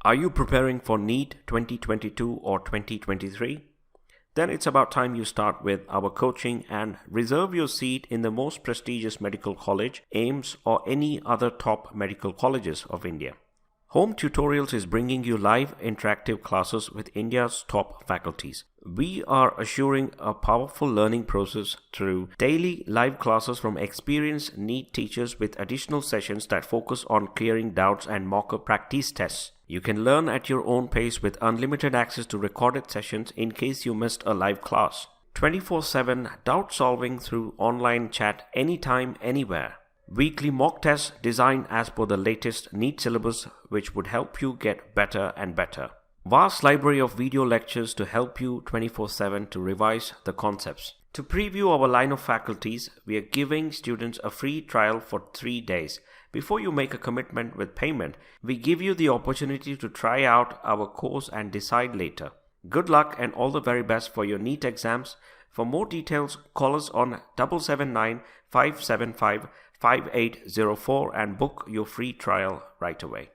Are you preparing for NEET 2022 or 2023? Then it's about time you start with our coaching and reserve your seat in the most prestigious medical college, AIIMS, or any other top medical colleges of India. Home Tutorials is bringing you live interactive classes with India's top faculties. We are assuring a powerful learning process through daily live classes from experienced NEET teachers with additional sessions that focus on clearing doubts and mock practice tests. You can learn at your own pace with unlimited access to recorded sessions in case you missed a live class. 24/7 doubt solving through online chat anytime, anywhere. Weekly mock tests designed as per the latest NEET syllabus, which would help you get better and better. Vast library of video lectures to help you 24/7 to revise the concepts. To preview our line of faculties, we are giving students a free trial for 3 days. Before you make a commitment with payment, we give you the opportunity to try out our course and decide later. Good luck and all the very best for your NEET exams. For more details, call us on 779-575-5804 and book your free trial right away.